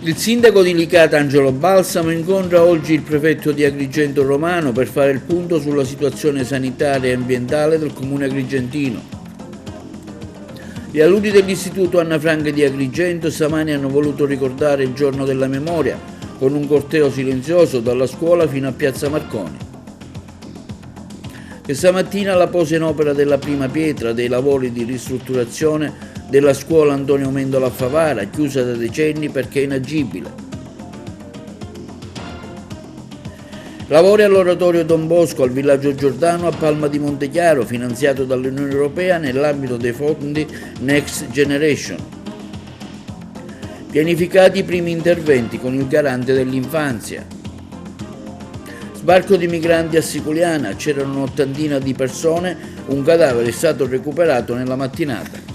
Il sindaco di Licata Angelo Balsamo incontra oggi il prefetto di Agrigento Romano per fare il punto sulla situazione sanitaria e ambientale del comune agrigentino. Gli alunni dell'Istituto Anna Frank di Agrigento stamani hanno voluto ricordare il giorno della memoria con un corteo silenzioso dalla scuola fino a Piazza Marconi. Questa mattina la posa in opera della prima pietra dei lavori di ristrutturazione della scuola Antonio Mendola a Favara, chiusa da decenni perché inagibile. Lavori all'oratorio Don Bosco al villaggio Giordano a Palma di Montechiaro, finanziato dall'Unione Europea nell'ambito dei fondi Next Generation. Pianificati i primi interventi con il garante dell'infanzia. Sbarco di migranti a Siculiana, c'erano un'ottantina di persone, un cadavere è stato recuperato nella mattinata.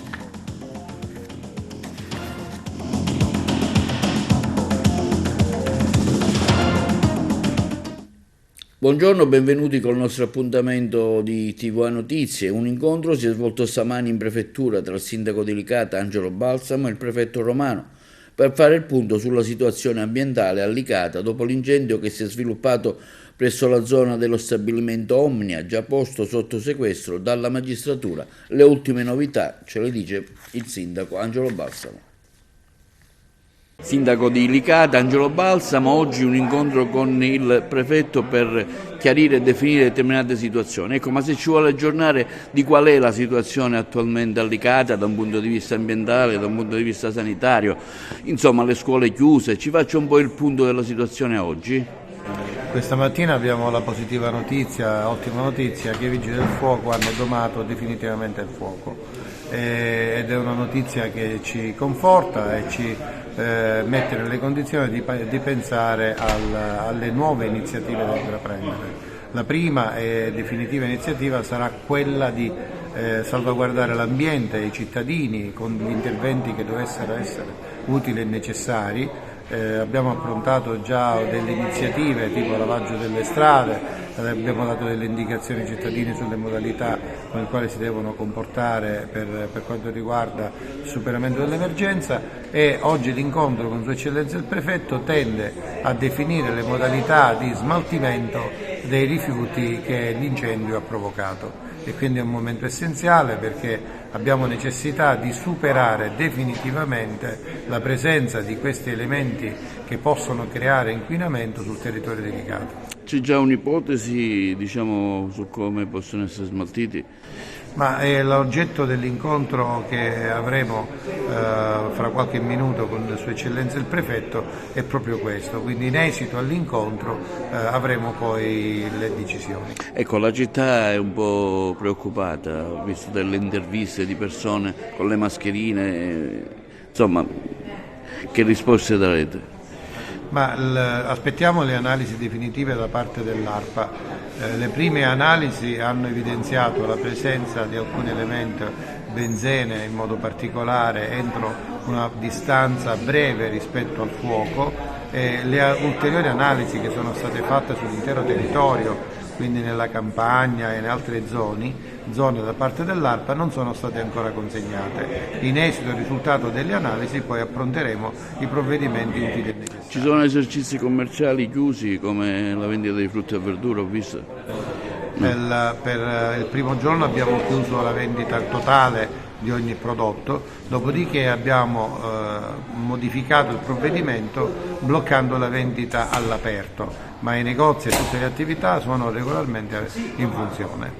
Buongiorno, benvenuti col nostro appuntamento di TVA Notizie. Un incontro si è svolto stamani in prefettura tra il sindaco di Licata Angelo Balsamo e il prefetto romano per fare il punto sulla situazione ambientale a Licata dopo l'incendio che si è sviluppato presso la zona dello stabilimento Omnia, già posto sotto sequestro dalla magistratura. Le ultime novità ce le dice il sindaco Angelo Balsamo. Sindaco di Licata, Angelo Balsamo, oggi un incontro con il prefetto per chiarire e definire determinate situazioni. Ecco, ma se ci vuole aggiornare di qual è la situazione attualmente a Licata da un punto di vista ambientale, da un punto di vista sanitario, insomma le scuole chiuse, ci faccia un po' il punto della situazione oggi? Questa mattina abbiamo la positiva notizia, ottima notizia, che i vigili del fuoco hanno domato definitivamente il fuoco ed è una notizia che ci conforta e ci mette nelle condizioni di pensare alle nuove iniziative da intraprendere. La prima e definitiva iniziativa sarà quella di salvaguardare l'ambiente e i cittadini con gli interventi che dovessero essere utili e necessari. Abbiamo approntato già delle iniziative tipo lavaggio delle strade, abbiamo dato delle indicazioni ai cittadini sulle modalità con le quali si devono comportare per quanto riguarda il superamento dell'emergenza e oggi l'incontro con Sua Eccellenza il Prefetto tende a definire le modalità di smaltimento dei rifiuti che l'incendio ha provocato. E quindi è un momento essenziale perché abbiamo necessità di superare definitivamente la presenza di questi elementi che possono creare inquinamento sul territorio dedicato. C'è già un'ipotesi, diciamo, su come possono essere smaltiti? Ma l'oggetto dell'incontro che avremo fra qualche minuto con Sua Eccellenza il Prefetto è proprio questo, quindi in esito all'incontro avremo poi le decisioni. Ecco, la città è un po' preoccupata, ho visto delle interviste di persone con le mascherine, insomma, che risposte darete? Ma aspettiamo le analisi definitive da parte dell'ARPA. Le prime analisi hanno evidenziato la presenza di alcuni elementi, benzene in modo particolare, entro una distanza breve rispetto al fuoco. Le ulteriori analisi che sono state fatte sull'intero territorio, quindi nella campagna e in altre zone da parte dell'ARPA non sono state ancora consegnate. In esito al risultato delle analisi poi appronteremo i provvedimenti utili e necessari. Ci sono esercizi commerciali chiusi come la vendita di frutta e verdura, ho visto? Per il primo giorno abbiamo chiuso la vendita totale di ogni prodotto, dopodiché abbiamo modificato il provvedimento bloccando la vendita all'aperto, ma i negozi e tutte le attività sono regolarmente in funzione.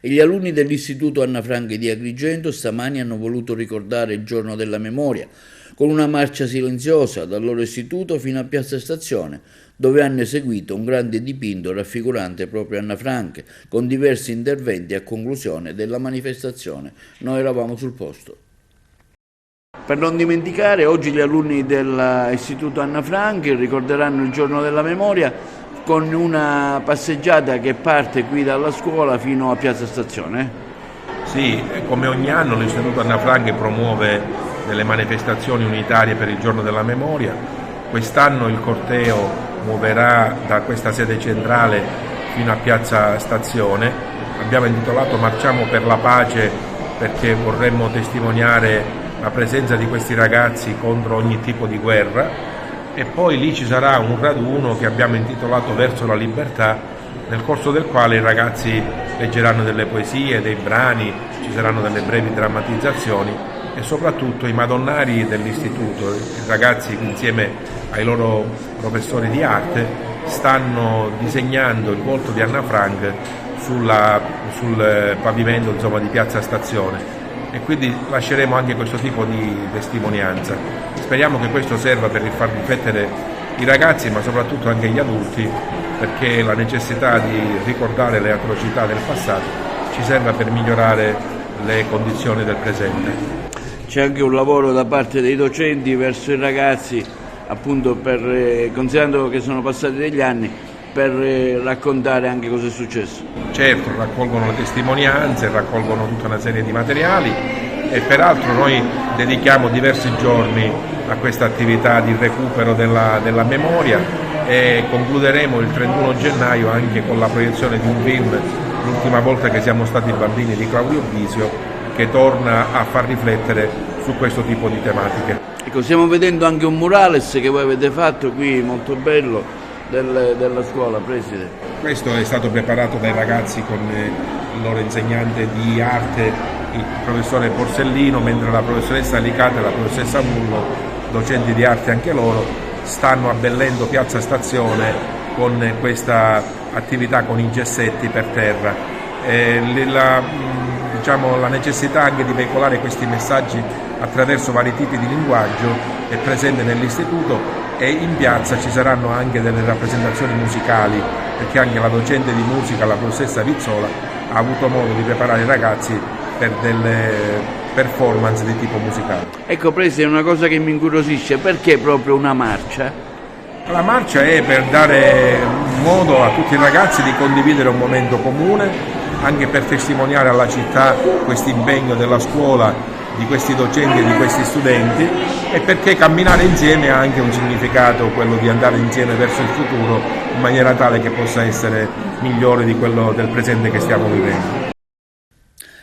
E gli alunni dell'Istituto Anna Frank di Agrigento stamani hanno voluto ricordare il giorno della memoria con una marcia silenziosa dal loro istituto fino a Piazza Stazione, dove hanno eseguito un grande dipinto raffigurante proprio Anna Frank, con diversi interventi a conclusione della manifestazione. Noi eravamo sul posto. Per non dimenticare, oggi gli alunni dell'Istituto Anna Frank ricorderanno il giorno della memoria con una passeggiata che parte qui dalla scuola fino a Piazza Stazione. Sì, come ogni anno l'Istituto Anna Frank promuove delle manifestazioni unitarie per il giorno della memoria. Quest'anno il corteo muoverà da questa sede centrale fino a Piazza Stazione. Abbiamo intitolato Marciamo per la pace perché vorremmo testimoniare la presenza di questi ragazzi contro ogni tipo di guerra, e poi lì ci sarà un raduno che abbiamo intitolato Verso la libertà, nel corso del quale i ragazzi leggeranno delle poesie, dei brani, ci saranno delle brevi drammatizzazioni e soprattutto i madonnari dell'istituto, i ragazzi insieme ai loro professori di arte stanno disegnando il volto di Anna Frank sul pavimento, insomma, di Piazza Stazione, e quindi lasceremo anche questo tipo di testimonianza. Speriamo che questo serva per far riflettere i ragazzi, ma soprattutto anche gli adulti, perché la necessità di ricordare le atrocità del passato ci serve per migliorare le condizioni del presente. C'è anche un lavoro da parte dei docenti verso i ragazzi, appunto considerando che sono passati degli anni, per raccontare anche cosa è successo. Certo, raccolgono le testimonianze, raccolgono tutta una serie di materiali e peraltro noi dedichiamo diversi giorni a questa attività di recupero della memoria e concluderemo il 31 gennaio anche con la proiezione di un film, L'ultima volta che siamo stati bambini, di Claudio Bisio, che torna a far riflettere su questo tipo di tematiche. Ecco, stiamo vedendo anche un murales che voi avete fatto qui, molto bello, della scuola, preside. Questo è stato preparato dai ragazzi con il loro insegnante di arte, il professore Borsellino, mentre la professoressa Alicata e la professoressa Mullo, docenti di arte anche loro, stanno abbellendo Piazza Stazione con questa attività con i gessetti per terra. La necessità anche di veicolare questi messaggi attraverso vari tipi di linguaggio è presente nell'istituto, e in piazza ci saranno anche delle rappresentazioni musicali, perché anche la docente di musica, la professoressa Vizzola, ha avuto modo di preparare i ragazzi per delle performance di tipo musicale. Ecco, Preside, una cosa che mi incuriosisce, perché proprio una marcia? La marcia è per dare modo a tutti i ragazzi di condividere un momento comune, anche per testimoniare alla città questo impegno della scuola, di questi docenti e di questi studenti, e perché camminare insieme ha anche un significato, quello di andare insieme verso il futuro in maniera tale che possa essere migliore di quello del presente che stiamo vivendo.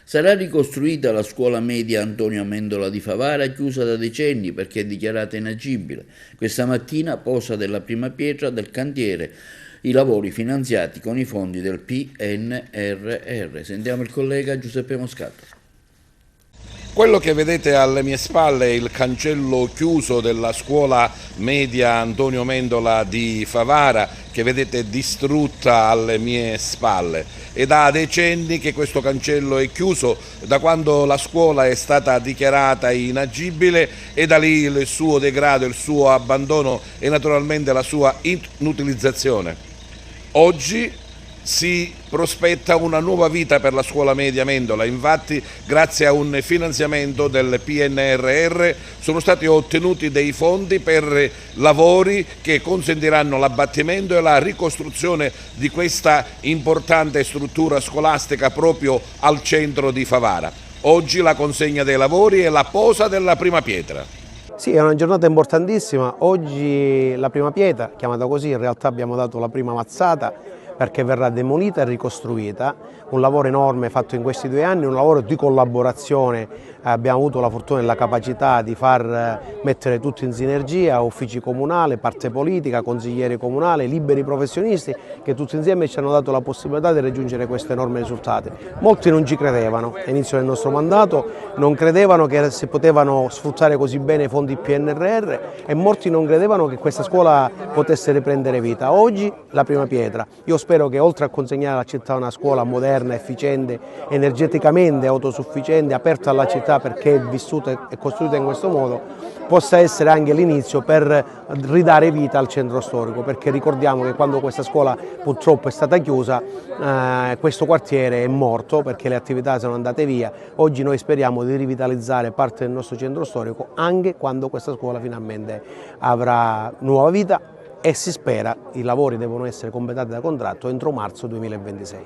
Sarà ricostruita la scuola media Antonio Amendola di Favara, chiusa da decenni perché è dichiarata inagibile. Questa mattina posa della prima pietra del cantiere, i lavori finanziati con i fondi del PNRR. Sentiamo il collega Giuseppe Moscato. Quello che vedete alle mie spalle è il cancello chiuso della scuola media Antonio Amendola di Favara, che vedete distrutta alle mie spalle. È da decenni che questo cancello è chiuso, da quando la scuola è stata dichiarata inagibile, e da lì il suo degrado, il suo abbandono e naturalmente la sua inutilizzazione. Oggi si prospetta una nuova vita per la scuola media Amendola. Infatti, grazie a un finanziamento del PNRR sono stati ottenuti dei fondi per lavori che consentiranno l'abbattimento e la ricostruzione di questa importante struttura scolastica proprio al centro di Favara. Oggi la consegna dei lavori e la posa della prima pietra. Sì, è una giornata importantissima. Oggi la prima pietra, chiamata così, in realtà abbiamo dato la prima mazzata, perché verrà demolita e ricostruita. Un lavoro enorme fatto in questi 2 anni, un lavoro di collaborazione. Abbiamo avuto la fortuna e la capacità di far mettere tutto in sinergia, uffici comunali, parte politica, consiglieri comunali, liberi professionisti, che tutti insieme ci hanno dato la possibilità di raggiungere questi enormi risultati. Molti non ci credevano, all'inizio del nostro mandato non credevano che si potevano sfruttare così bene i fondi PNRR, e molti non credevano che questa scuola potesse riprendere vita. Oggi la prima pietra. Io spero che, oltre a consegnare alla città una scuola moderna, efficiente, energeticamente autosufficiente, aperta alla città perché è vissuta e costruita in questo modo, possa essere anche l'inizio per ridare vita al centro storico, perché ricordiamo che quando questa scuola purtroppo è stata chiusa, questo quartiere è morto perché le attività sono andate via. Oggi noi speriamo di rivitalizzare parte del nostro centro storico anche quando questa scuola finalmente avrà nuova vita, e si spera i lavori devono essere completati da contratto entro marzo 2026.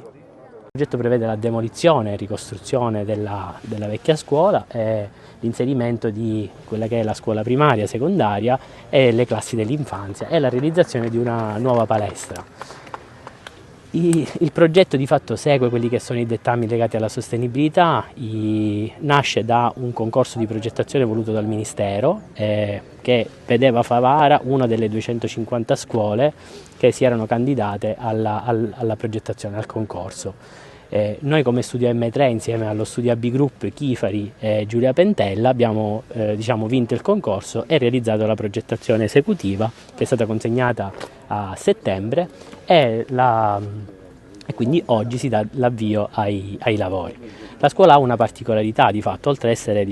Il progetto prevede la demolizione e ricostruzione della vecchia scuola e l'inserimento di quella che è la scuola primaria, secondaria e le classi dell'infanzia, e la realizzazione di una nuova palestra. Il progetto di fatto segue quelli che sono i dettami legati alla sostenibilità, nasce da un concorso di progettazione voluto dal Ministero che vedeva Favara una delle 250 scuole che si erano candidate alla progettazione, al concorso. Noi come Studio M3 insieme allo Studio AB Group, Chifari e Giulia Pentella abbiamo vinto il concorso e realizzato la progettazione esecutiva che è stata consegnata a settembre e quindi oggi si dà l'avvio ai lavori. La scuola ha una particolarità di fatto, oltre ad essere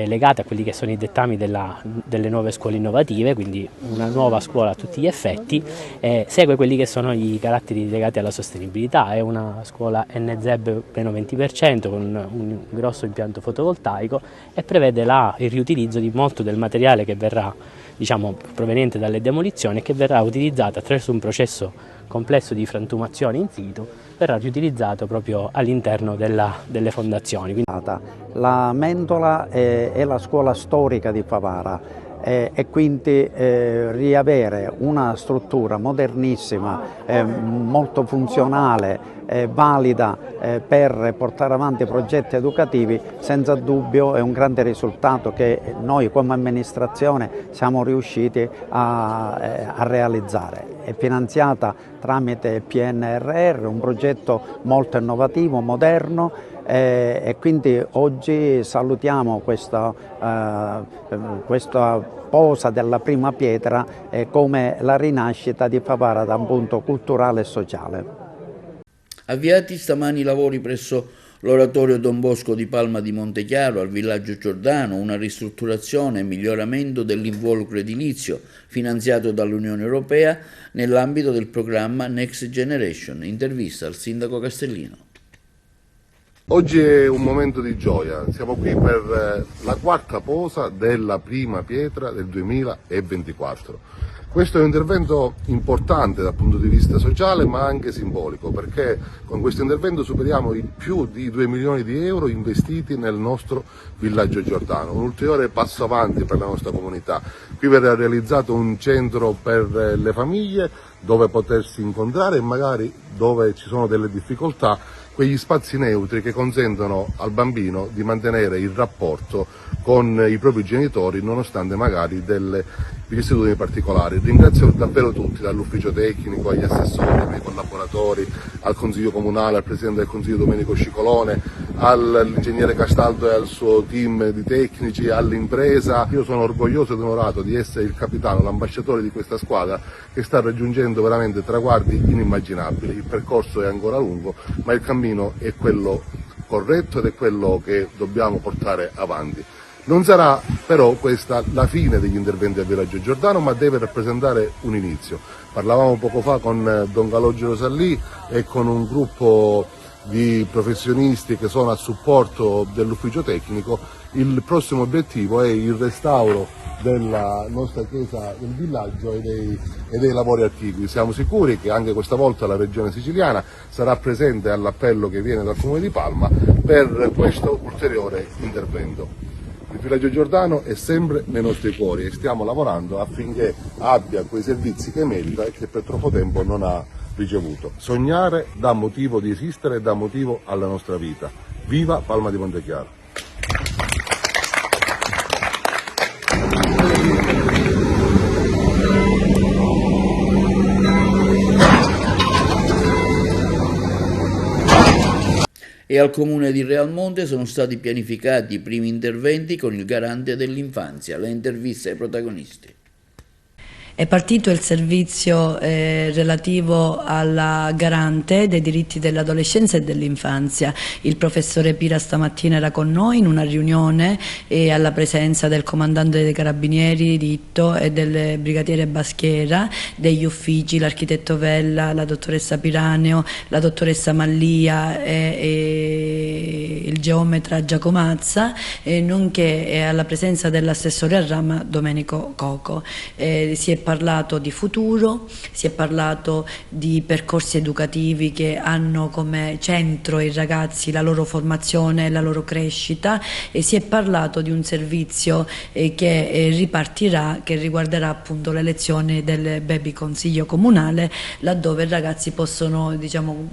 legata a quelli che sono i dettami delle nuove scuole innovative, quindi una nuova scuola a tutti gli effetti, segue quelli che sono i caratteri legati alla sostenibilità. È una scuola NZEB meno 20% con un grosso impianto fotovoltaico e prevede il riutilizzo di molto del materiale che verrà proveniente dalle demolizioni e che verrà utilizzato attraverso un processo complesso di frantumazione in situ, verrà riutilizzato proprio all'interno delle fondazioni. La Mendola è la scuola storica di Favara e quindi riavere una struttura modernissima, molto funzionale, valida per portare avanti progetti educativi, senza dubbio è un grande risultato che noi come amministrazione siamo riusciti a realizzare. È finanziata tramite PNRR, un progetto molto innovativo, moderno, e quindi oggi salutiamo questa posa della prima pietra come la rinascita di Favara da un punto culturale e sociale. Avviati stamani i lavori presso l'oratorio Don Bosco di Palma di Montechiaro al villaggio Giordano, una ristrutturazione e miglioramento dell'involucro edilizio finanziato dall'Unione Europea nell'ambito del programma Next Generation. Intervista al sindaco Castellino. Oggi è un momento di gioia, siamo qui per la quarta posa della prima pietra del 2024. Questo è un intervento importante dal punto di vista sociale ma anche simbolico, perché con questo intervento superiamo i più di 2 milioni di euro investiti nel nostro villaggio Giordano, un ulteriore passo avanti per la nostra comunità. Qui verrà realizzato un centro per le famiglie dove potersi incontrare e magari dove ci sono delle difficoltà, quegli spazi neutri che consentono al bambino di mantenere il rapporto con i propri genitori nonostante magari delle vicissitudini particolari. Ringrazio davvero tutti, dall'ufficio tecnico agli assessori, ai miei collaboratori, al Consiglio Comunale, al Presidente del Consiglio Domenico Scicolone, all'ingegnere Castaldo e al suo team di tecnici, all'impresa. Io sono orgoglioso ed onorato di essere il capitano, l'ambasciatore di questa squadra che sta raggiungendo veramente traguardi inimmaginabili. Il percorso è ancora lungo, ma il cammino è quello corretto ed è quello che dobbiamo portare avanti. Non sarà però questa la fine degli interventi al villaggio Giordano, ma deve rappresentare un inizio. Parlavamo poco fa con Don Calogero Sallì e con un gruppo di professionisti che sono a supporto dell'ufficio tecnico. Il prossimo obiettivo è il restauro della nostra chiesa del villaggio e dei lavori archivui. Siamo sicuri che anche questa volta la Regione Siciliana sarà presente all'appello che viene dal Comune di Palma per questo ulteriore intervento. Il villaggio Giordano è sempre nei nostri cuori e stiamo lavorando affinché abbia quei servizi che merita e che per troppo tempo non ha ricevuto. Sognare dà motivo di esistere e dà motivo alla nostra vita. Viva Palma di Montechiaro! E al comune di Realmonte sono stati pianificati i primi interventi con il garante dell'infanzia. Le interviste ai protagonisti. È partito il servizio relativo alla garante dei diritti dell'adolescenza e dell'infanzia. Il professore Pira stamattina era con noi in una riunione e alla presenza del comandante dei carabinieri Ditto e del brigadiere Baschiera, degli uffici, l'architetto Vella, la dottoressa Piraneo, la dottoressa Mallia e il geometra Giacomazza, nonché alla presenza dell'assessore al Rama Domenico Coco. Si è parlato di futuro, si è parlato di percorsi educativi che hanno come centro i ragazzi, la loro formazione e la loro crescita, e si è parlato di un servizio che ripartirà, che riguarderà appunto l'elezione del baby consiglio comunale, laddove i ragazzi possono, diciamo,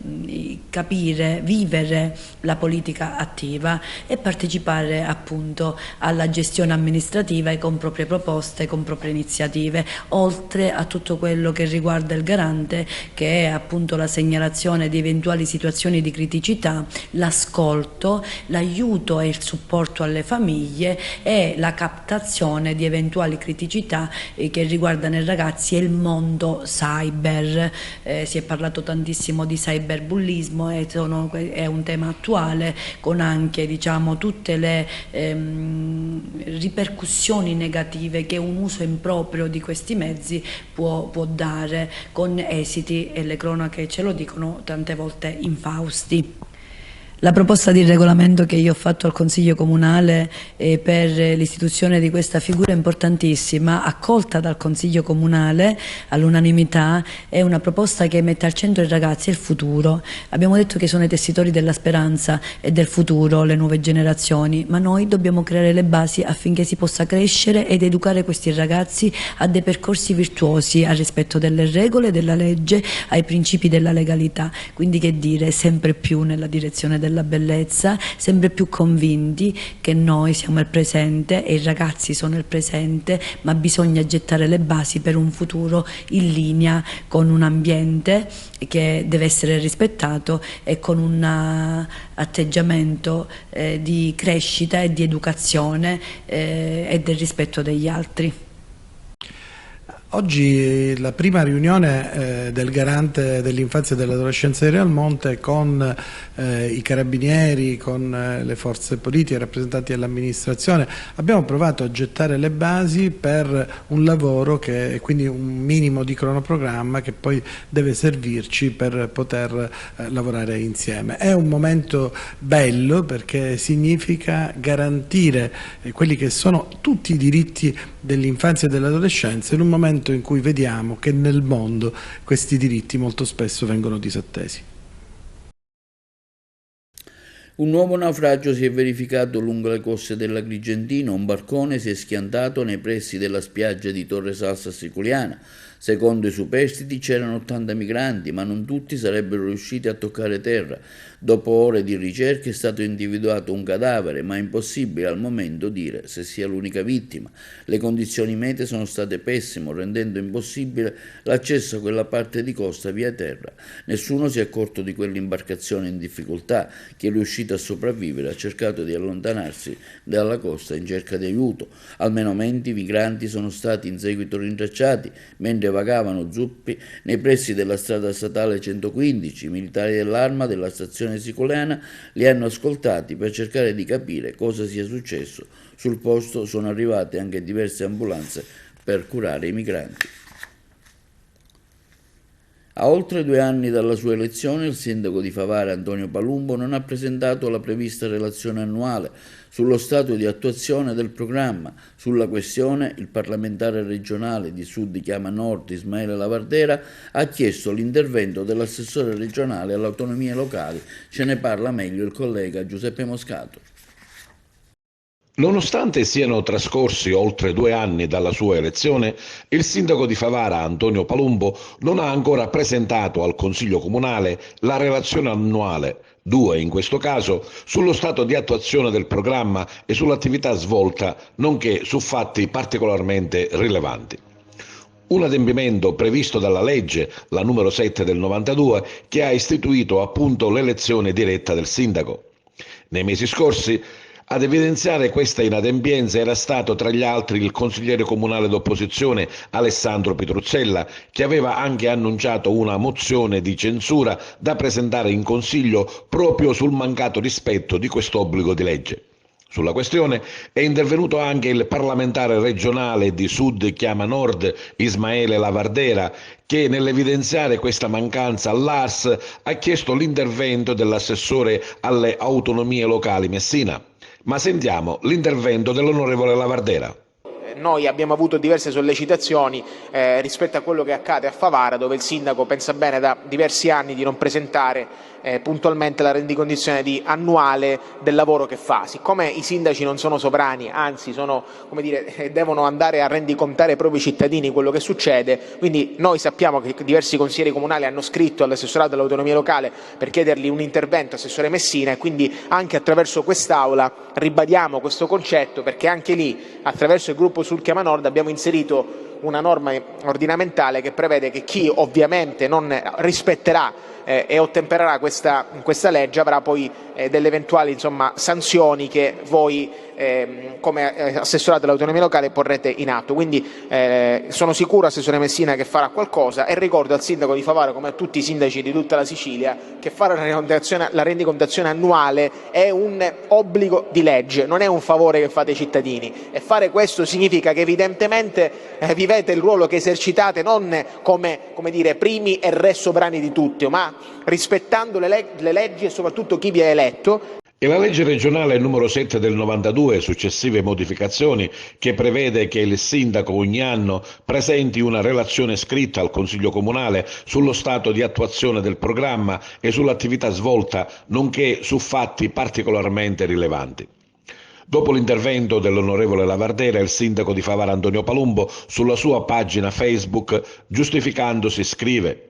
capire, vivere la politica attiva e partecipare appunto alla gestione amministrativa e con proprie proposte, con proprie iniziative, oltre a tutto quello che riguarda il garante, che è appunto la segnalazione di eventuali situazioni di criticità, l'ascolto, l'aiuto e il supporto alle famiglie e la captazione di eventuali criticità che riguardano i ragazzi e il mondo cyber. Si è parlato tantissimo di cyberbullismo e è un tema attuale, con anche, diciamo, tutte le ripercussioni negative che un uso improprio di questi mezzi può dare, con esiti, e le cronache ce lo dicono, tante volte infausti. La proposta di regolamento che io ho fatto al Consiglio Comunale per l'istituzione di questa figura importantissima, accolta dal Consiglio Comunale all'unanimità, è una proposta che mette al centro i ragazzi e il futuro. Abbiamo detto che sono i tessitori della speranza e del futuro, le nuove generazioni, ma noi dobbiamo creare le basi affinché si possa crescere ed educare questi ragazzi a dei percorsi virtuosi, al rispetto delle regole, della legge, ai principi della legalità. Quindi, che dire, sempre più nella direzione della bellezza, sempre più convinti che noi siamo il presente e i ragazzi sono il presente, ma bisogna gettare le basi per un futuro in linea con un ambiente che deve essere rispettato e con un atteggiamento di crescita e di educazione e del rispetto degli altri. Oggi la prima riunione del Garante dell'infanzia e dell'adolescenza di Realmonte con i carabinieri, con le forze politiche, rappresentanti dell'amministrazione. Abbiamo provato a gettare le basi per un lavoro che è quindi un minimo di cronoprogramma che poi deve servirci per poter lavorare insieme. È un momento bello perché significa garantire quelli che sono tutti i diritti dell'infanzia e dell'adolescenza in un momento in cui vediamo che nel mondo questi diritti molto spesso vengono disattesi. Un nuovo naufragio si è verificato lungo le coste dell'Agrigentino. Un barcone si è schiantato nei pressi della spiaggia di Torre Salsa Siculiana. Secondo i superstiti c'erano 80 migranti, ma non tutti sarebbero riusciti a toccare terra. Dopo ore di ricerche è stato individuato un cadavere, ma è impossibile al momento dire se sia l'unica vittima. Le condizioni meteo sono state pessime, rendendo impossibile l'accesso a quella parte di costa via terra. Nessuno si è accorto di quell'imbarcazione in difficoltà. Chi è riuscito a sopravvivere ha cercato di allontanarsi dalla costa in cerca di aiuto. Almeno 20 migranti sono stati in seguito rintracciati mentre vagavano zuppi nei pressi della strada statale 115. I militari dell'Arma della stazione siculiana li hanno ascoltati per cercare di capire cosa sia successo. Sul posto sono arrivate anche diverse ambulanze per curare i migranti. A oltre 2 anni dalla sua elezione, il sindaco di Favara, Antonio Palumbo, non ha presentato la prevista relazione annuale sullo stato di attuazione del programma. Sulla questione, il parlamentare regionale di Sud Chiama Nord, Ismaele Lavardera, ha chiesto l'intervento dell'assessore regionale alle autonomie locali. Ce ne parla meglio il collega Giuseppe Moscato. Nonostante siano trascorsi oltre 2 anni dalla sua elezione, il sindaco di Favara, Antonio Palumbo, non ha ancora presentato al Consiglio Comunale la relazione annuale, 2 in questo caso, sullo stato di attuazione del programma e sull'attività svolta, nonché su fatti particolarmente rilevanti. Un adempimento previsto dalla legge, la numero 7 del 92, che ha istituito appunto l'elezione diretta del sindaco. Nei mesi scorsi, ad evidenziare questa inadempienza era stato tra gli altri il consigliere comunale d'opposizione Alessandro Pitruzzella, che aveva anche annunciato una mozione di censura da presentare in Consiglio proprio sul mancato rispetto di quest'obbligo di legge. Sulla questione è intervenuto anche il parlamentare regionale di Sud Chiama Nord, Ismaele Lavardera, che nell'evidenziare questa mancanza all'ARS ha chiesto l'intervento dell'assessore alle autonomie locali Messina. Ma sentiamo l'intervento dell'onorevole Lavardera. Noi abbiamo avuto diverse sollecitazioni rispetto a quello che accade a Favara, dove il sindaco pensa bene da diversi anni di non presentare puntualmente la rendicontazione annuale del lavoro che fa. Siccome i sindaci non sono sovrani, anzi devono andare a rendicontare ai propri cittadini quello che succede, quindi noi sappiamo che diversi consiglieri comunali hanno scritto all'assessorato dell'autonomia locale per chiedergli un intervento, assessore Messina, e quindi anche attraverso quest'Aula ribadiamo questo concetto, perché anche lì attraverso il gruppo Sul Chiama Nord abbiamo inserito una norma ordinamentale che prevede che chi ovviamente non rispetterà e ottempererà questa legge avrà poi delle eventuali sanzioni che voi come assessorato dell'autonomia locale porrete in atto. Quindi sono sicuro, assessore Messina, che farà qualcosa, e ricordo al sindaco di Favara, come a tutti i sindaci di tutta la Sicilia, che fare la rendicontazione annuale è un obbligo di legge, non è un favore che fate ai cittadini, e fare questo significa che evidentemente vivete il ruolo che esercitate non come primi e re sovrani di tutti, ma rispettando le leggi e soprattutto chi vi ha eletto. E la legge regionale numero 7 del 92 e successive modificazioni, che prevede che il sindaco ogni anno presenti una relazione scritta al Consiglio Comunale sullo stato di attuazione del programma e sull'attività svolta, nonché su fatti particolarmente rilevanti. Dopo l'intervento dell'onorevole Lavardera, il sindaco di Favara Antonio Palumbo sulla sua pagina Facebook, giustificandosi, scrive: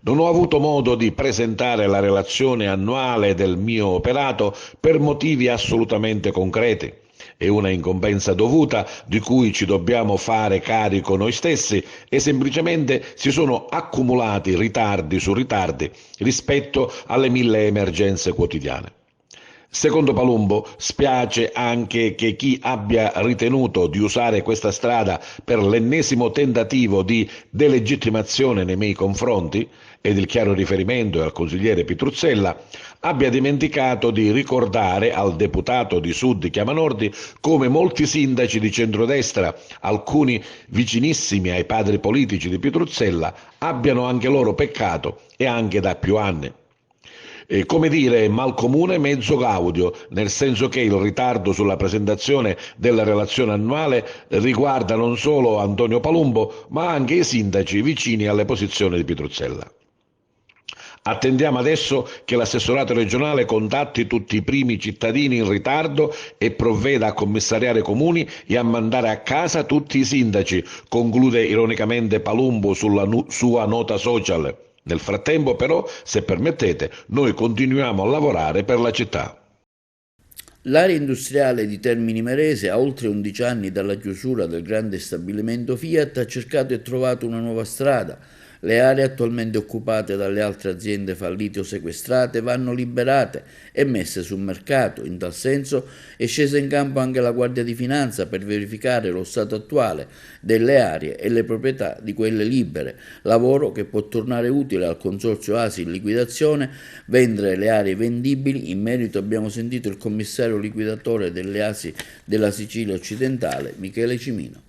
«Non ho avuto modo di presentare la relazione annuale del mio operato per motivi assolutamente concreti. È una incombenza dovuta di cui ci dobbiamo fare carico noi stessi e semplicemente si sono accumulati ritardi su ritardi rispetto alle 1000 emergenze quotidiane». Secondo Palumbo, spiace anche che chi abbia ritenuto di usare questa strada per l'ennesimo tentativo di delegittimazione nei miei confronti, ed il chiaro riferimento è al consigliere Pitruzzella, abbia dimenticato di ricordare al deputato di Sud Chiamanordi come molti sindaci di centrodestra, alcuni vicinissimi ai padri politici di Pitruzzella, abbiano anche loro peccato, e anche da più anni. Come dire, mal comune mezzo gaudio, nel senso che il ritardo sulla presentazione della relazione annuale riguarda non solo Antonio Palumbo, ma anche i sindaci vicini alle posizioni di Pitruzzella. Attendiamo adesso che l'assessorato regionale contatti tutti i primi cittadini in ritardo e provveda a commissariare comuni e a mandare a casa tutti i sindaci, conclude ironicamente Palumbo sulla sua nota social. Nel frattempo, però, se permettete, noi continuiamo a lavorare per la città. L'area industriale di Termini Imerese, a oltre 11 anni dalla chiusura del grande stabilimento Fiat, ha cercato e trovato una nuova strada. Le aree attualmente occupate dalle altre aziende fallite o sequestrate vanno liberate e messe sul mercato. In tal senso è scesa in campo anche la Guardia di Finanza per verificare lo stato attuale delle aree e le proprietà di quelle libere, lavoro che può tornare utile al Consorzio ASI in liquidazione vendere le aree vendibili. In merito abbiamo sentito il commissario liquidatore delle ASI della Sicilia occidentale, Michele Cimino.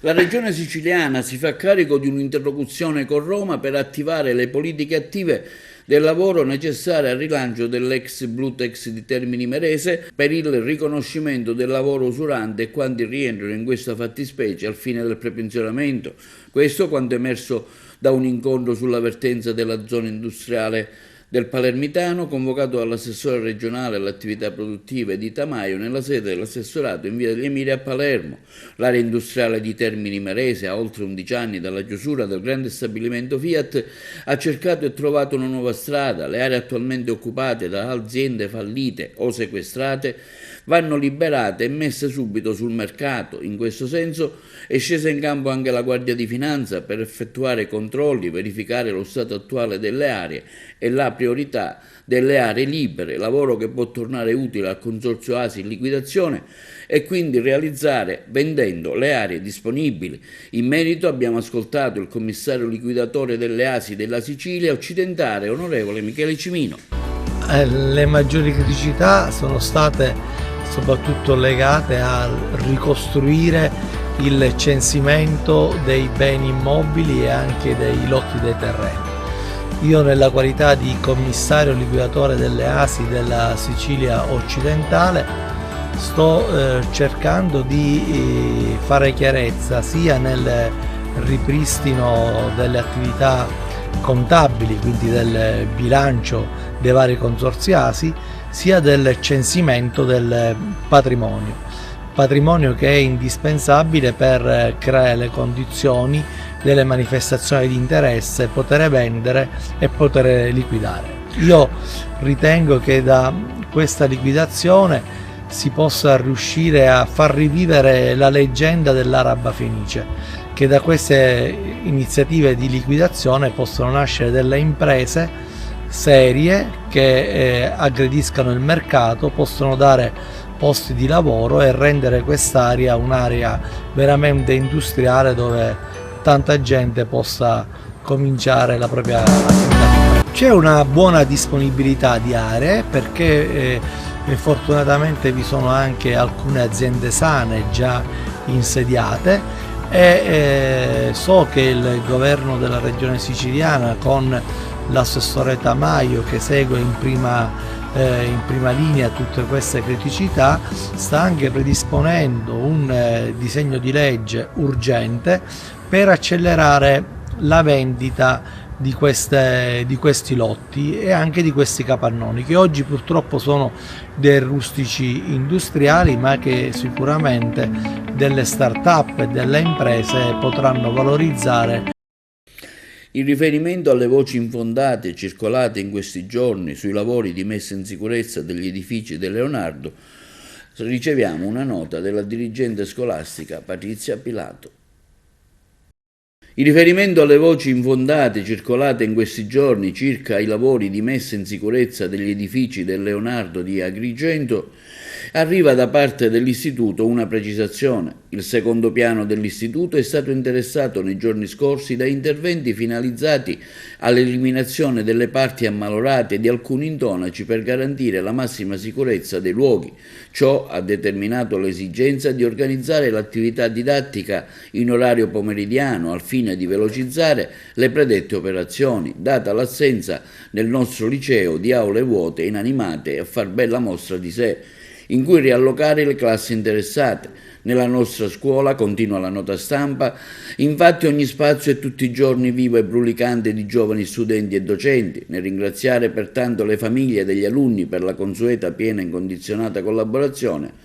La regione siciliana si fa carico di un'interlocuzione con Roma per attivare le politiche attive del lavoro necessarie al rilancio dell'ex Blutex di Termini Imerese per il riconoscimento del lavoro usurante e quanti rientrano in questa fattispecie al fine del prepensionamento. Questo quanto emerso da un incontro sulla vertenza della zona industriale del Palermitano, convocato dall'assessore regionale alle attività produttive di Tamaio nella sede dell'assessorato in via degli Emiri a Palermo. L'area industriale di Termini Imerese, a oltre 11 anni dalla chiusura del grande stabilimento Fiat, ha cercato e trovato una nuova strada. Le aree attualmente occupate da aziende fallite o sequestrate vanno liberate e messe subito sul mercato. In questo senso è scesa in campo anche la Guardia di Finanza per effettuare controlli, verificare lo stato attuale delle aree e la priorità delle aree libere, lavoro che può tornare utile al Consorzio ASI in liquidazione e quindi realizzare vendendo le aree disponibili. In merito abbiamo ascoltato il commissario liquidatore delle ASI della Sicilia occidentale, onorevole Michele Cimino. le maggiori criticità sono state soprattutto legate a ricostruire il censimento dei beni immobili e anche dei lotti dei terreni. Io, nella qualità di commissario liquidatore delle ASI della Sicilia occidentale, sto cercando di fare chiarezza sia nel ripristino delle attività contabili, quindi del bilancio dei vari consorzi ASI, sia del censimento del patrimonio che è indispensabile per creare le condizioni delle manifestazioni di interesse, poter vendere e poter liquidare. Io ritengo che da questa liquidazione si possa riuscire a far rivivere la leggenda dell'Araba Fenice, che da queste iniziative di liquidazione possono nascere delle imprese serie che aggrediscano il mercato, possono dare posti di lavoro e rendere quest'area un'area veramente industriale dove tanta gente possa cominciare la propria attività. C'è una buona disponibilità di aree perché fortunatamente vi sono anche alcune aziende sane già insediate e so che il governo della regione siciliana, con l'assessore Tamaio che segue in prima linea tutte queste criticità, sta anche predisponendo un disegno di legge urgente per accelerare la vendita di questi lotti e anche di questi capannoni, che oggi purtroppo sono dei rustici industriali, ma che sicuramente delle start-up e delle imprese potranno valorizzare. In riferimento alle voci infondate circolate in questi giorni sui lavori di messa in sicurezza degli edifici del Leonardo, riceviamo una nota della dirigente scolastica Patrizia Pilato. In riferimento alle voci infondate circolate in questi giorni circa i lavori di messa in sicurezza degli edifici del Leonardo di Agrigento, arriva da parte dell'Istituto una precisazione. Il secondo piano dell'Istituto è stato interessato nei giorni scorsi da interventi finalizzati all'eliminazione delle parti ammalorate di alcuni intonaci per garantire la massima sicurezza dei luoghi. Ciò ha determinato l'esigenza di organizzare l'attività didattica in orario pomeridiano al fine di velocizzare le predette operazioni, data l'assenza nel nostro liceo di aule vuote e inanimate a far bella mostra di sé, in cui riallocare le classi interessate. Nella nostra scuola, continua la nota stampa, infatti ogni spazio è tutti i giorni vivo e brulicante di giovani studenti e docenti. Nel ringraziare pertanto le famiglie degli alunni per la consueta, piena e incondizionata collaborazione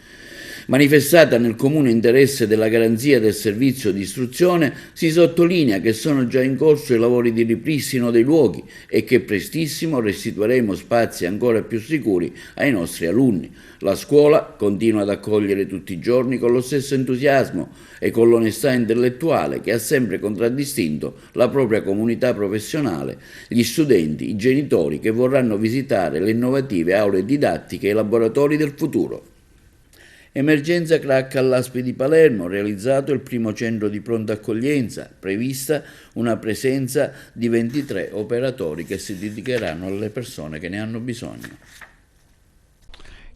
manifestata nel comune interesse della garanzia del servizio di istruzione, si sottolinea che sono già in corso i lavori di ripristino dei luoghi e che prestissimo restituiremo spazi ancora più sicuri ai nostri alunni. La scuola continua ad accogliere tutti i giorni con lo stesso entusiasmo e con l'onestà intellettuale che ha sempre contraddistinto la propria comunità professionale, gli studenti, i genitori che vorranno visitare le innovative aule didattiche e i laboratori del futuro. Emergenza crack all'ASP di Palermo, realizzato il primo centro di pronta accoglienza, prevista una presenza di 23 operatori che si dedicheranno alle persone che ne hanno bisogno.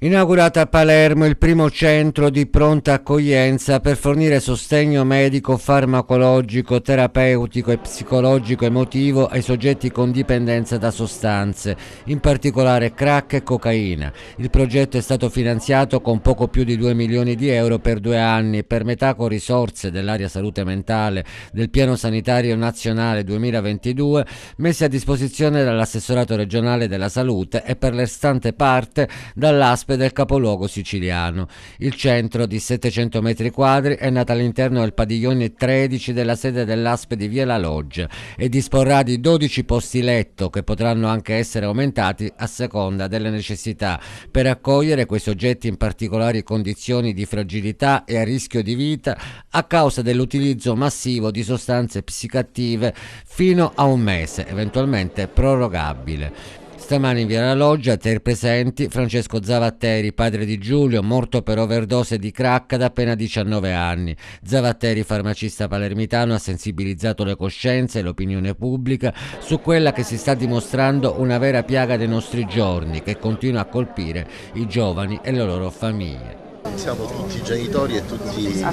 Inaugurato a Palermo il primo centro di pronta accoglienza per fornire sostegno medico, farmacologico, terapeutico e psicologico emotivo ai soggetti con dipendenza da sostanze, in particolare crack e cocaina. Il progetto è stato finanziato con poco più di 2 milioni di euro per 2 anni, per metà con risorse dell'area salute mentale del Piano Sanitario Nazionale 2022 messi a disposizione dall'assessorato regionale della salute e per la restante parte dall'ASP del capoluogo siciliano. Il centro di 700 metri quadri è nato all'interno del padiglione 13 della sede dell'ASP di Via La Loggia e disporrà di 12 posti letto che potranno anche essere aumentati a seconda delle necessità per accogliere quei soggetti in particolari condizioni di fragilità e a rischio di vita a causa dell'utilizzo massivo di sostanze psicoattive fino a 1 mese, eventualmente prorogabile. Stamani in via La Loggia, tra i presenti, Francesco Zavatteri, padre di Giulio, morto per overdose di crack ad appena 19 anni. Zavatteri, farmacista palermitano, ha sensibilizzato le coscienze e l'opinione pubblica su quella che si sta dimostrando una vera piaga dei nostri giorni, che continua a colpire i giovani e le loro famiglie. Siamo tutti genitori e tutti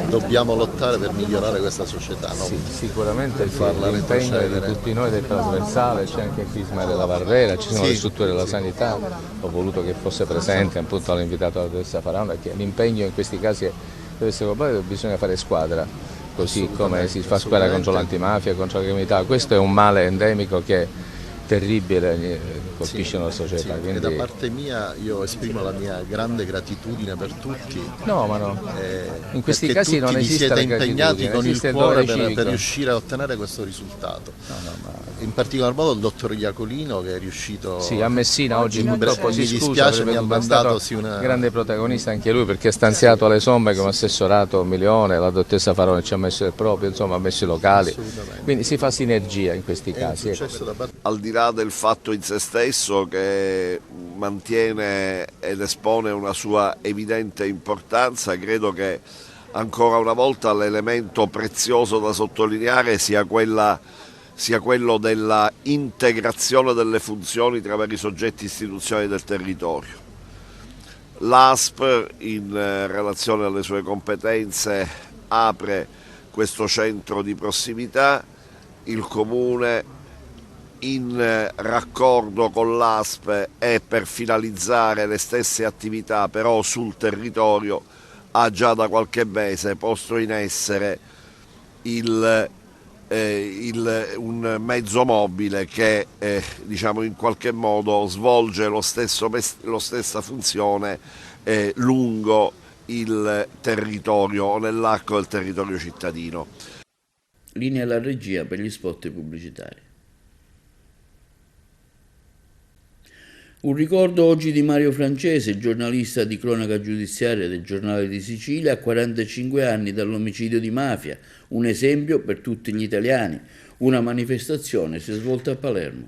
dobbiamo lottare per migliorare questa società. No? Sì, sicuramente l'impegno è di tutti noi del trasversale, c'è anche qui Ismaele La Barbera, ci sono le strutture della sanità, ho voluto che fosse presente, appunto l'ho invitato alla dottoressa Faraone, perché l'impegno in questi casi deve essere completo, bisogna fare squadra, così come si fa squadra contro l'antimafia, contro la criminalità. Questo è un male endemico che è terribile, colpisce la società. Sì, quindi... E da parte mia io esprimo la mia grande gratitudine per tutti. No, ma no. In questi casi non esiste la gratitudine. Siete impegnati con il cuore per riuscire a ottenere questo risultato. In particolar modo il dottor Iacolino che è riuscito... Sì, a Messina oggi purtroppo si dispiace, mi ha mandato una... grande protagonista anche lui, perché ha stanziato alle somme come assessorato 1 milione, la dottoressa Farone ci ha messo il proprio, insomma ha messo i locali. Quindi si fa sinergia in questi casi. Al di là del fatto in se stesso che mantiene ed espone una sua evidente importanza, credo che ancora una volta l'elemento prezioso da sottolineare sia quello della integrazione delle funzioni tra vari soggetti istituzionali del territorio. L'ASP, in relazione alle sue competenze, apre questo centro di prossimità, il Comune in raccordo con l'ASP e per finalizzare le stesse attività però sul territorio ha già da qualche mese posto in essere un mezzo mobile che diciamo in qualche modo svolge la stessa funzione lungo il territorio o nell'arco del territorio cittadino. Linea alla regia per gli spot pubblicitari. Un ricordo oggi di Mario Francese, giornalista di cronaca giudiziaria del Giornale di Sicilia, a 45 anni dall'omicidio di mafia, un esempio per tutti gli italiani. Una manifestazione si è svolta a Palermo.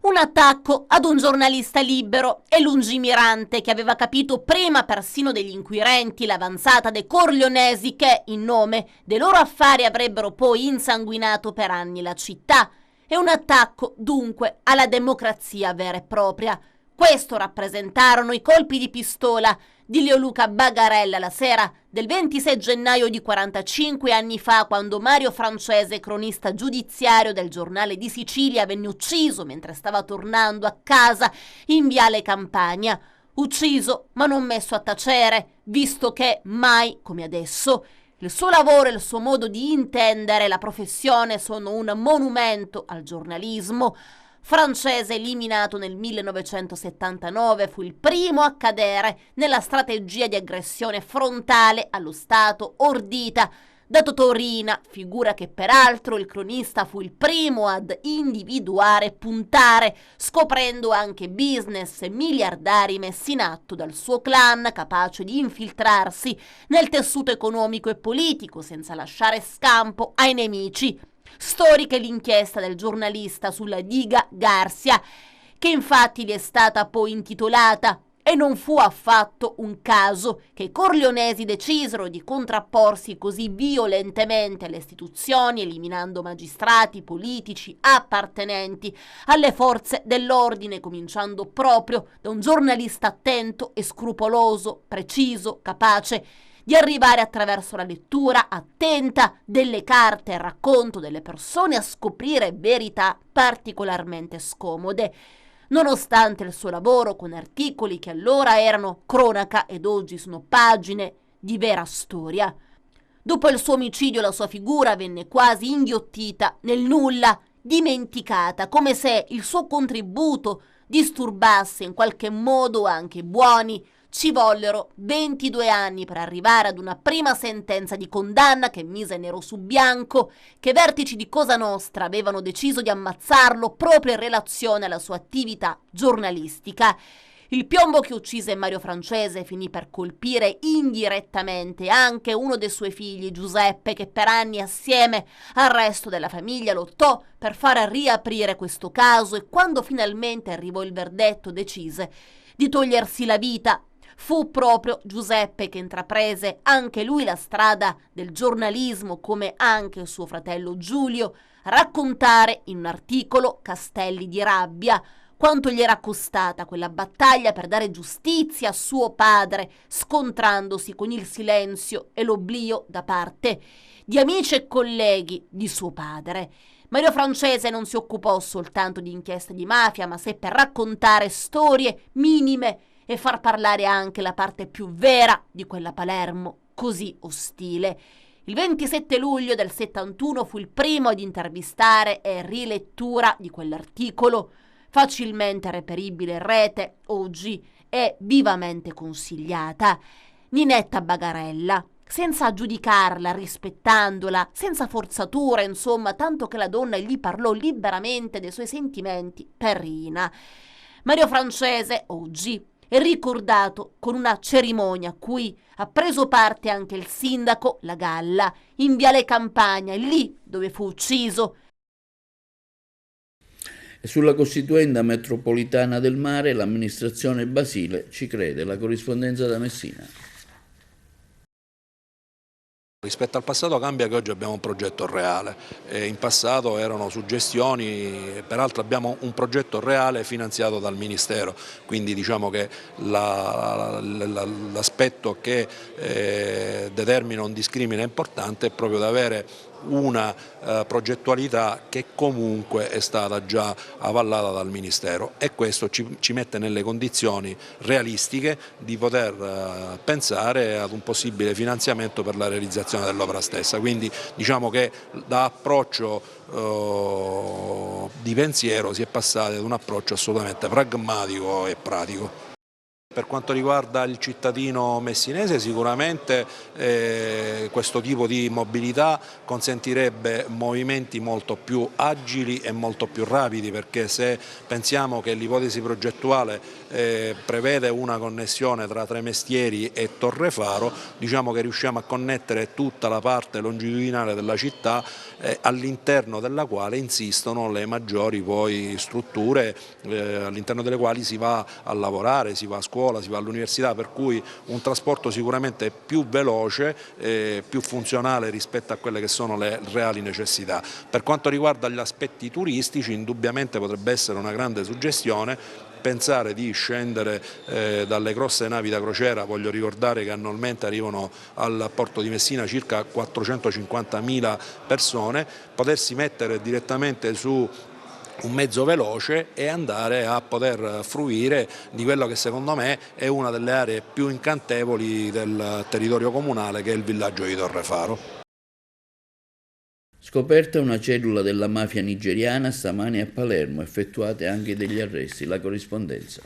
Un attacco ad un giornalista libero e lungimirante che aveva capito prima persino degli inquirenti l'avanzata dei Corleonesi che, in nome dei loro affari, avrebbero poi insanguinato per anni la città. È un attacco, dunque, alla democrazia vera e propria. Questo rappresentarono i colpi di pistola di Leoluca Bagarella la sera del 26 gennaio di 45 anni fa, quando Mario Francese, cronista giudiziario del Giornale di Sicilia, venne ucciso mentre stava tornando a casa in Viale Campania. Ucciso, ma non messo a tacere, visto che mai, come adesso, il suo lavoro e il suo modo di intendere la professione sono un monumento al giornalismo. Francese, eliminato nel 1979, fu il primo a cadere nella strategia di aggressione frontale allo Stato ordita da Totò Riina, figura che peraltro il cronista fu il primo ad individuare e puntare, scoprendo anche business miliardari messi in atto dal suo clan, capace di infiltrarsi nel tessuto economico e politico senza lasciare scampo ai nemici. Storica è l'inchiesta del giornalista sulla diga Garcia, che infatti gli è stata poi intitolata. E non fu affatto un caso che i corleonesi decisero di contrapporsi così violentemente alle istituzioni, eliminando magistrati, politici, appartenenti alle forze dell'ordine, cominciando proprio da un giornalista attento e scrupoloso, preciso, capace di arrivare attraverso la lettura attenta delle carte e racconto delle persone a scoprire verità particolarmente scomode. Nonostante il suo lavoro con articoli che allora erano cronaca ed oggi sono pagine di vera storia. Dopo il suo omicidio la sua figura venne quasi inghiottita nel nulla, dimenticata, come se il suo contributo disturbasse in qualche modo anche buoni. Ci vollero 22 anni per arrivare ad una prima sentenza di condanna che mise nero su bianco che vertici di Cosa Nostra avevano deciso di ammazzarlo proprio in relazione alla sua attività giornalistica. Il piombo che uccise Mario Francese finì per colpire indirettamente anche uno dei suoi figli, Giuseppe, che per anni assieme al resto della famiglia lottò per far riaprire questo caso e quando finalmente arrivò il verdetto decise di togliersi la vita. Fu proprio Giuseppe che intraprese anche lui la strada del giornalismo, come anche suo fratello Giulio, a raccontare in un articolo Castelli di rabbia quanto gli era costata quella battaglia per dare giustizia a suo padre, scontrandosi con il silenzio e l'oblio da parte di amici e colleghi di suo padre. Mario Francese non si occupò soltanto di inchieste di mafia, ma seppe raccontare storie minime e far parlare anche la parte più vera di quella Palermo così ostile. Il 27 luglio del 71 fu il primo ad intervistare e rilettura di quell'articolo, facilmente reperibile in rete, oggi è vivamente consigliata. Ninetta Bagarella, senza giudicarla, rispettandola, senza forzatura, insomma, tanto che la donna gli parlò liberamente dei suoi sentimenti per Rina. Mario Francese, oggi, è ricordato con una cerimonia a cui ha preso parte anche il sindaco La Galla, in Viale Campagna, lì dove fu ucciso. E sulla Costituenda metropolitana del mare l'amministrazione Basile ci crede. La corrispondenza da Messina. Rispetto al passato cambia che oggi abbiamo un progetto reale, in passato erano suggestioni, peraltro abbiamo un progetto reale finanziato dal Ministero, quindi diciamo che l'aspetto che determina un discrimine importante è proprio da avere una progettualità che comunque è stata già avallata dal Ministero e questo ci mette nelle condizioni realistiche di poter pensare ad un possibile finanziamento per la realizzazione dell'opera stessa, quindi diciamo che da approccio di pensiero si è passati ad un approccio assolutamente pragmatico e pratico. Per quanto riguarda il cittadino messinese sicuramente questo tipo di mobilità consentirebbe movimenti molto più agili e molto più rapidi, perché se pensiamo che l'ipotesi progettuale prevede una connessione tra Tremestieri e Torrefaro, diciamo che riusciamo a connettere tutta la parte longitudinale della città all'interno della quale insistono le maggiori poi strutture all'interno delle quali si va a lavorare, si va a scuola, si va all'università, per cui un trasporto sicuramente più veloce, più funzionale rispetto a quelle che sono le reali necessità. Per quanto riguarda gli aspetti turistici, indubbiamente potrebbe essere una grande suggestione pensare di scendere dalle grosse navi da crociera. Voglio ricordare che annualmente arrivano al porto di Messina circa 450.000 persone, potersi mettere direttamente su un mezzo veloce e andare a poter fruire di quello che secondo me è una delle aree più incantevoli del territorio comunale, che è il villaggio di Torrefaro. Scoperta una cellula della mafia nigeriana stamani a Palermo, effettuate anche degli arresti. La corrispondenza.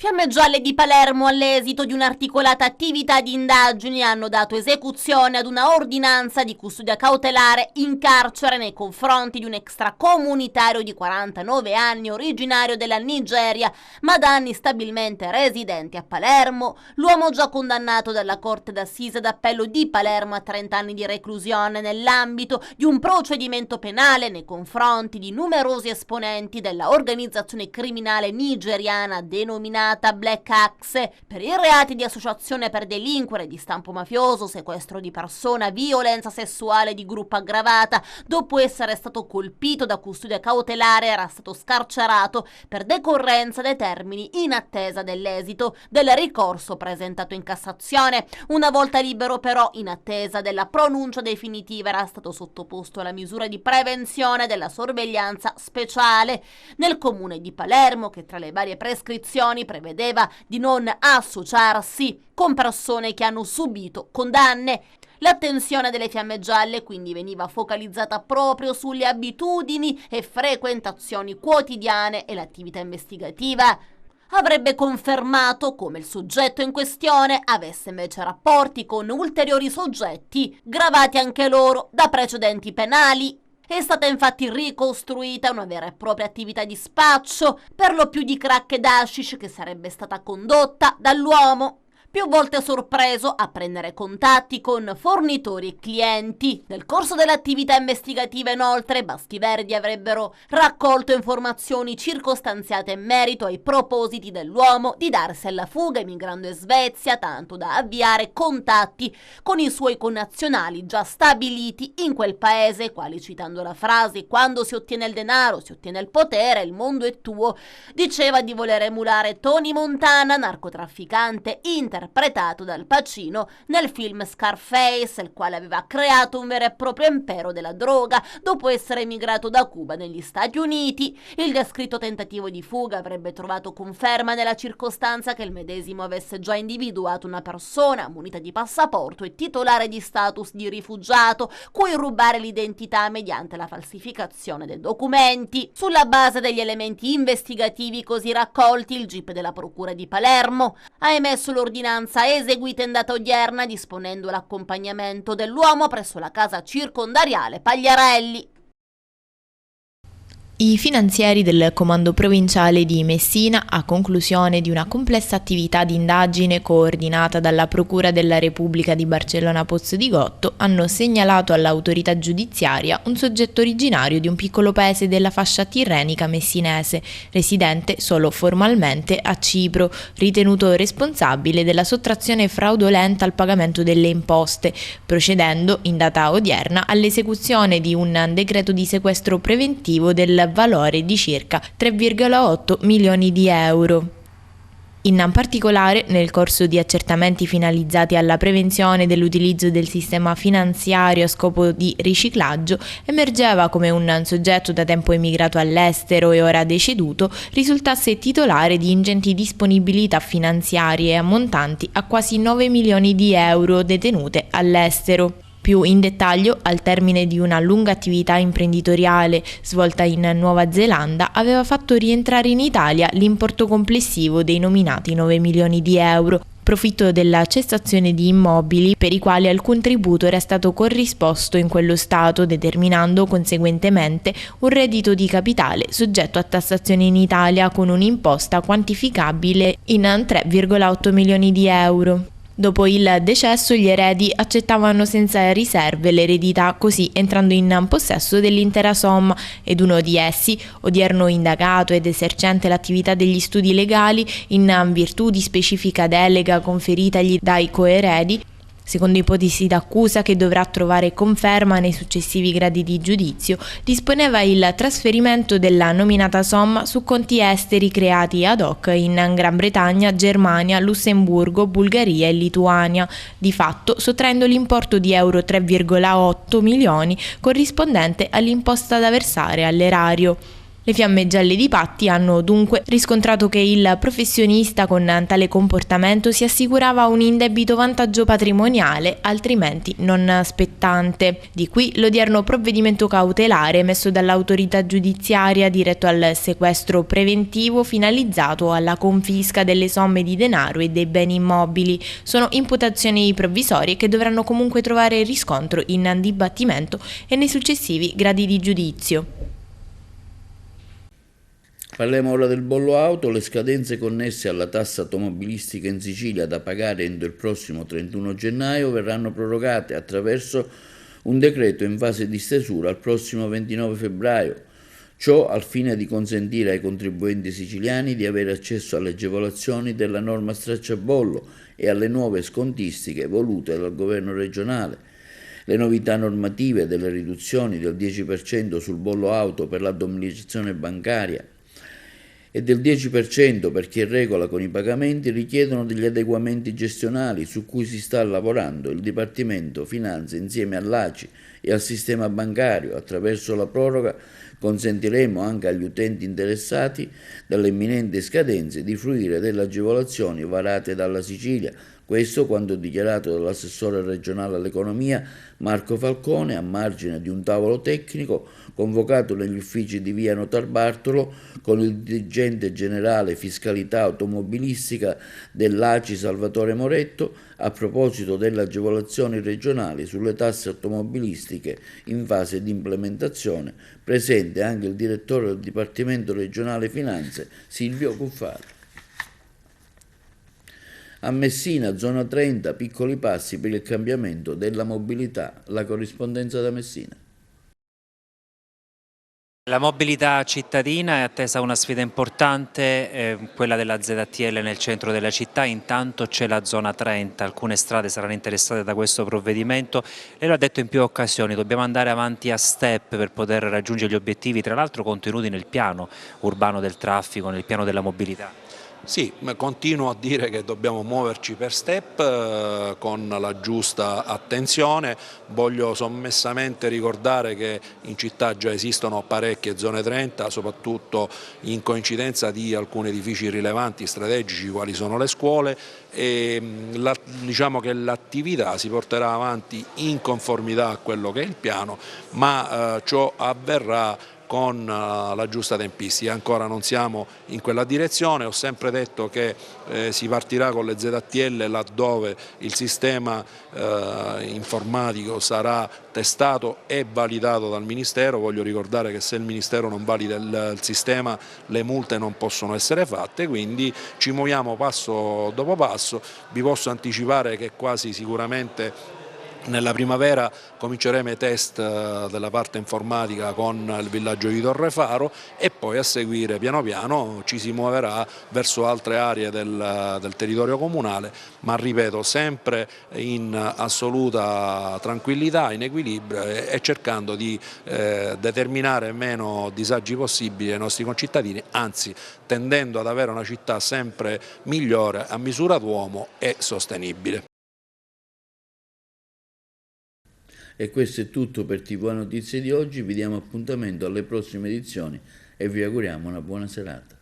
Fiamme Gialle di Palermo, all'esito di un'articolata attività di indagini, hanno dato esecuzione ad una ordinanza di custodia cautelare in carcere nei confronti di un extracomunitario di 49 anni, originario della Nigeria, ma da anni stabilmente residente a Palermo. L'uomo, già condannato dalla Corte d'Assise d'Appello di Palermo a 30 anni di reclusione nell'ambito di un procedimento penale nei confronti di numerosi esponenti della organizzazione criminale nigeriana denominata Black Axe per i reati di associazione per delinquere di stampo mafioso, sequestro di persona, violenza sessuale di gruppo aggravata. Dopo essere stato colpito da custodia cautelare era stato scarcerato per decorrenza dei termini in attesa dell'esito del ricorso presentato in Cassazione. Una volta libero però, in attesa della pronuncia definitiva, era stato sottoposto alla misura di prevenzione della sorveglianza speciale nel comune di Palermo, che tra le varie prescrizioni prevedeva di non associarsi con persone che hanno subito condanne. L'attenzione delle Fiamme Gialle quindi veniva focalizzata proprio sulle abitudini e frequentazioni quotidiane e l'attività investigativa avrebbe confermato come il soggetto in questione avesse invece rapporti con ulteriori soggetti gravati anche loro da precedenti penali. È stata infatti ricostruita una vera e propria attività di spaccio, per lo più di crack ed hashish, che sarebbe stata condotta dall'uomo, più volte sorpreso a prendere contatti con fornitori e clienti. Nel corso dell'attività investigativa, inoltre, Baschi Verdi avrebbero raccolto informazioni circostanziate in merito ai propositi dell'uomo di darsi alla fuga emigrando in Svezia, tanto da avviare contatti con i suoi connazionali già stabiliti in quel paese, quali, citando la frase "quando si ottiene il denaro, si ottiene il potere, il mondo è tuo", diceva di voler emulare Tony Montana, narcotrafficante interpretato dal Pacino nel film Scarface, il quale aveva creato un vero e proprio impero della droga dopo essere emigrato da Cuba negli Stati Uniti. Il descritto tentativo di fuga avrebbe trovato conferma nella circostanza che il medesimo avesse già individuato una persona munita di passaporto e titolare di status di rifugiato, cui rubare l'identità mediante la falsificazione dei documenti. Sulla base degli elementi investigativi così raccolti, il GIP della Procura di Palermo ha emesso l'ordinanza eseguita in data odierna, disponendo l'accompagnamento dell'uomo presso la casa circondariale Pagliarelli. I finanzieri del Comando Provinciale di Messina, a conclusione di una complessa attività di indagine coordinata dalla Procura della Repubblica di Barcellona Pozzo di Gotto, hanno segnalato all'autorità giudiziaria un soggetto originario di un piccolo paese della fascia tirrenica messinese, residente solo formalmente a Cipro, ritenuto responsabile della sottrazione fraudolenta al pagamento delle imposte, procedendo in data odierna all'esecuzione di un decreto di sequestro preventivo del valore di circa 3,8 milioni di euro. In particolare, nel corso di accertamenti finalizzati alla prevenzione dell'utilizzo del sistema finanziario a scopo di riciclaggio, emergeva come un soggetto da tempo emigrato all'estero e ora deceduto risultasse titolare di ingenti disponibilità finanziarie ammontanti a quasi 9 milioni di euro detenute all'estero. Più in dettaglio, al termine di una lunga attività imprenditoriale svolta in Nuova Zelanda, aveva fatto rientrare in Italia l'importo complessivo dei nominati 9 milioni di euro, profitto della cessazione di immobili per i quali alcun tributo era stato corrisposto in quello Stato, determinando conseguentemente un reddito di capitale soggetto a tassazione in Italia con un'imposta quantificabile in 3,8 milioni di euro. Dopo il decesso, gli eredi accettavano senza riserve l'eredità, così entrando in possesso dell'intera somma, ed uno di essi, odierno indagato ed esercente l'attività degli studi legali in virtù di specifica delega conferitagli dai coeredi, secondo ipotesi d'accusa che dovrà trovare conferma nei successivi gradi di giudizio, disponeva il trasferimento della nominata somma su conti esteri creati ad hoc in Gran Bretagna, Germania, Lussemburgo, Bulgaria e Lituania, di fatto sottraendo l'importo di euro 3,8 milioni corrispondente all'imposta da versare all'erario. Le fiamme gialle di Patti hanno dunque riscontrato che il professionista con tale comportamento si assicurava un indebito vantaggio patrimoniale, altrimenti non spettante. Di qui l'odierno provvedimento cautelare emesso dall'autorità giudiziaria diretto al sequestro preventivo finalizzato alla confisca delle somme di denaro e dei beni immobili. Sono imputazioni provvisorie che dovranno comunque trovare riscontro in dibattimento e nei successivi gradi di giudizio. Parliamo ora del bollo auto. Le scadenze connesse alla tassa automobilistica in Sicilia da pagare entro il prossimo 31 gennaio verranno prorogate attraverso un decreto in fase di stesura al prossimo 29 febbraio. Ciò al fine di consentire ai contribuenti siciliani di avere accesso alle agevolazioni della norma stracciabollo e alle nuove scontistiche volute dal governo regionale. Le novità normative delle riduzioni del 10% sul bollo auto per la domiciliazione bancaria e del 10% per chi è in regola con i pagamenti richiedono degli adeguamenti gestionali su cui si sta lavorando il Dipartimento Finanze insieme all'ACI e al sistema bancario attraverso la proroga Consentiremo anche agli utenti interessati dalle imminenti scadenze di fruire delle agevolazioni varate dalla Sicilia. Questo quanto dichiarato dall'assessore regionale all'economia Marco Falcone a margine di un tavolo tecnico convocato negli uffici di via Notarbartolo con il dirigente generale fiscalità automobilistica dell'ACI Salvatore Moretto a proposito delle agevolazioni regionali sulle tasse automobilistiche in fase di implementazione, presente anche il direttore del Dipartimento regionale Finanze Silvio Cuffaro. A Messina, zona 30, piccoli passi per il cambiamento della mobilità. La corrispondenza da Messina. La mobilità cittadina è attesa una sfida importante, quella della ZTL nel centro della città. Intanto c'è la zona 30, alcune strade saranno interessate da questo provvedimento. Lei lo ha detto in più occasioni, dobbiamo andare avanti a step per poter raggiungere gli obiettivi, tra l'altro contenuti nel piano urbano del traffico, nel piano della mobilità. Sì, ma continuo a dire che dobbiamo muoverci per step con la giusta attenzione. Voglio sommessamente ricordare che in città già esistono parecchie zone 30, soprattutto in coincidenza di alcuni edifici rilevanti, strategici, quali sono le scuole, e diciamo che l'attività si porterà avanti in conformità a quello che è il piano, ma ciò avverrà con la giusta tempistica. Ancora non siamo in quella direzione. Ho sempre detto che si partirà con le ZTL laddove il sistema informatico sarà testato e validato dal Ministero. Voglio ricordare che se il Ministero non valida il sistema le multe non possono essere fatte, quindi ci muoviamo passo dopo passo. Vi posso anticipare che quasi sicuramente nella primavera cominceremo i test della parte informatica con il villaggio di Torrefaro e poi a seguire piano piano ci si muoverà verso altre aree del territorio comunale, ma ripeto sempre in assoluta tranquillità, in equilibrio e cercando di determinare meno disagi possibili ai nostri concittadini, anzi tendendo ad avere una città sempre migliore a misura d'uomo e sostenibile. E questo è tutto per TV Notizie di oggi, vi diamo appuntamento alle prossime edizioni e vi auguriamo una buona serata.